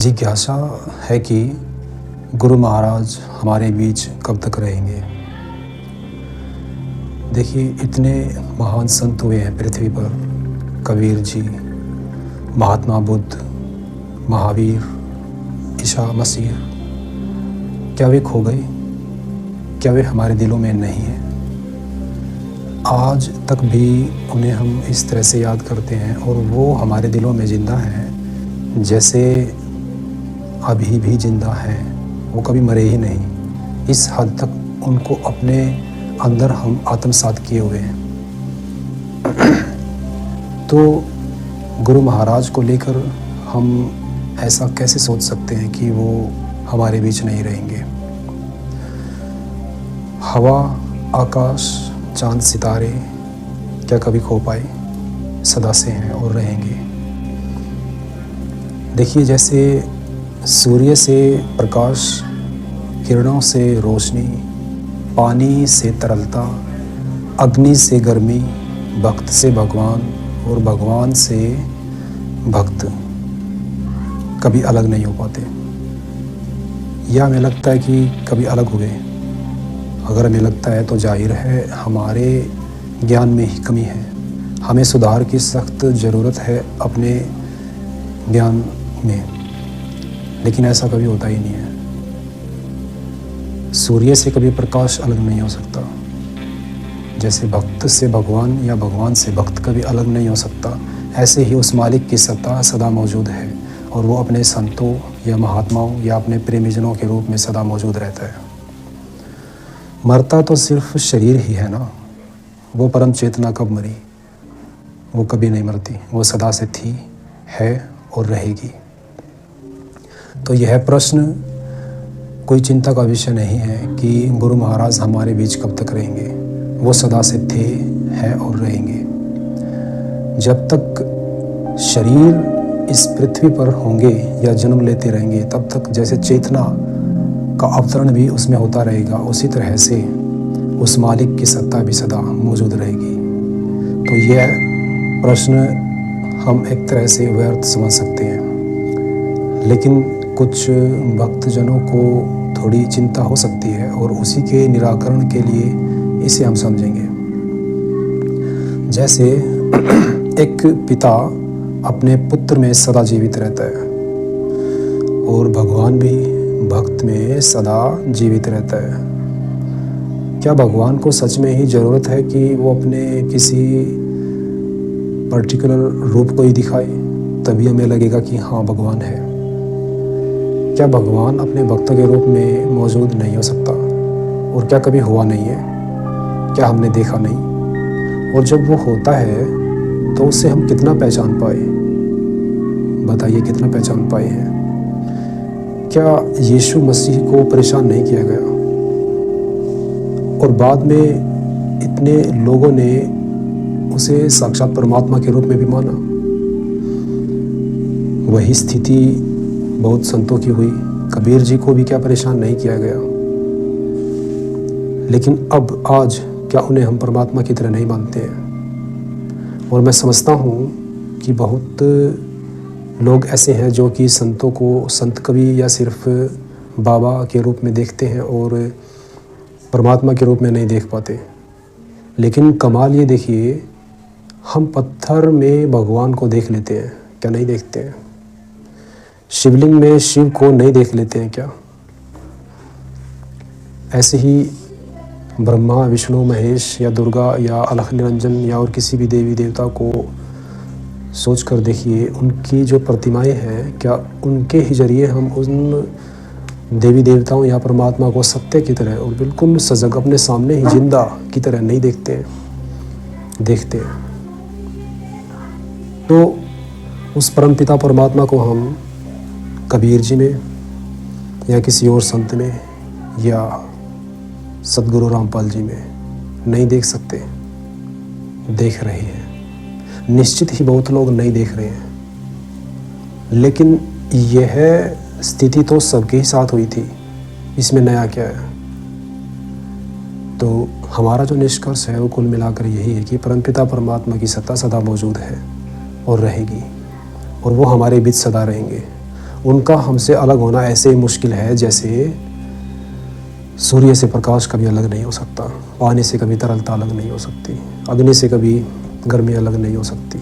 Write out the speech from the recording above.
जिज्ञासा है कि गुरु महाराज हमारे बीच कब तक रहेंगे। देखिए, इतने महान संत हुए हैं पृथ्वी पर, कबीर जी, महात्मा बुद्ध, महावीर, ईसा मसीह। क्या वे खो गए? क्या वे हमारे दिलों में नहीं हैं? आज तक भी उन्हें हम इस तरह से याद करते हैं और वो हमारे दिलों में ज़िंदा हैं जैसे अभी भी ज़िंदा हैं। वो कभी मरे ही नहीं। इस हद तक उनको अपने अंदर हम आत्मसात किए हुए हैं। तो गुरु महाराज को लेकर हम ऐसा कैसे सोच सकते हैं कि वो हमारे बीच नहीं रहेंगे। हवा, आकाश, चांद, सितारे क्या कभी खो पाए? सदा से हैं और रहेंगे। देखिए, जैसे सूर्य से प्रकाश, किरणों से रोशनी, पानी से तरलता, अग्नि से गर्मी, भक्त से भगवान और भगवान से भक्त कभी अलग नहीं हो पाते। या हमें लगता है कि कभी अलग हुए। अगर हमें लगता है तो जाहिर है हमारे ज्ञान में ही कमी है। हमें सुधार की सख्त ज़रूरत है अपने ज्ञान में। लेकिन ऐसा कभी होता ही नहीं है। सूर्य से कभी प्रकाश अलग नहीं हो सकता। जैसे भक्त से भगवान या भगवान से भक्त कभी अलग नहीं हो सकता, ऐसे ही उस मालिक की सत्ता सदा मौजूद है और वो अपने संतों या महात्माओं या अपने प्रेमीजनों के रूप में सदा मौजूद रहता है। मरता तो सिर्फ शरीर ही है ना। वो परम चेतना कब मरी? वो कभी नहीं मरती। वो सदा से थी, है और रहेगी। तो यह प्रश्न कोई चिंता का विषय नहीं है कि गुरु महाराज हमारे बीच कब तक रहेंगे। वो सदा से थे, हैं और रहेंगे। जब तक शरीर इस पृथ्वी पर होंगे या जन्म लेते रहेंगे, तब तक जैसे चेतना का अवतरण भी उसमें होता रहेगा, उसी तरह से उस मालिक की सत्ता भी सदा मौजूद रहेगी। तो यह प्रश्न हम एक तरह से व्यर्थ समझ सकते हैं, लेकिन कुछ भक्तजनों को थोड़ी चिंता हो सकती है और उसी के निराकरण के लिए इसे हम समझेंगे। जैसे एक पिता अपने पुत्र में सदा जीवित रहता है और भगवान भी भक्त में सदा जीवित रहता है। क्या भगवान को सच में ही ज़रूरत है कि वो अपने किसी पर्टिकुलर रूप को ही दिखाए तभी हमें लगेगा कि हाँ भगवान है? क्या भगवान अपने भक्तों के रूप में मौजूद नहीं हो सकता? और क्या कभी हुआ नहीं है? क्या हमने देखा नहीं? और जब वो होता है तो उसे हम कितना पहचान पाए? बताइए, कितना पहचान पाए हैं? क्या यीशु मसीह को परेशान नहीं किया गया? और बाद में इतने लोगों ने उसे साक्षात परमात्मा के रूप में भी माना। वही स्थिति बहुत संतों की हुई। कबीर जी को भी क्या परेशान नहीं किया गया? लेकिन अब आज क्या उन्हें हम परमात्मा की तरह नहीं मानते हैं? और मैं समझता हूँ कि बहुत लोग ऐसे हैं जो कि संतों को संत कवि या सिर्फ बाबा के रूप में देखते हैं और परमात्मा के रूप में नहीं देख पाते। लेकिन कमाल ये देखिए, हम पत्थर में भगवान को देख लेते हैं, क्या नहीं देखते हैं? शिवलिंग में शिव को नहीं देख लेते हैं क्या? ऐसे ही ब्रह्मा, विष्णु, महेश या दुर्गा या अलख निरंजन या और किसी भी देवी देवता को सोच कर देखिए, उनकी जो प्रतिमाएं हैं, क्या उनके ही जरिए हम उन देवी देवताओं या परमात्मा को सत्य की तरह और बिल्कुल सजग अपने सामने ही जिंदा की तरह नहीं देखते हैं? देखते हैं। तो उस परमपिता परमात्मा को हम कबीर जी में या किसी और संत में या सदगुरु रामपाल जी में नहीं देख सकते? देख रहे हैं। निश्चित ही बहुत लोग नहीं देख रहे हैं, लेकिन यह स्थिति तो सबके ही साथ हुई थी। इसमें नया क्या है? तो हमारा जो निष्कर्ष है वो कुल मिलाकर यही है कि परमपिता परमात्मा की सत्ता सदा मौजूद है और रहेगी, और वो हमारे बीच सदा रहेंगे। उनका हमसे अलग होना ऐसे ही मुश्किल है जैसे सूर्य से प्रकाश कभी अलग नहीं हो सकता, पानी से कभी तरलता अलग नहीं हो सकती, अग्नि से कभी गर्मी अलग नहीं हो सकती।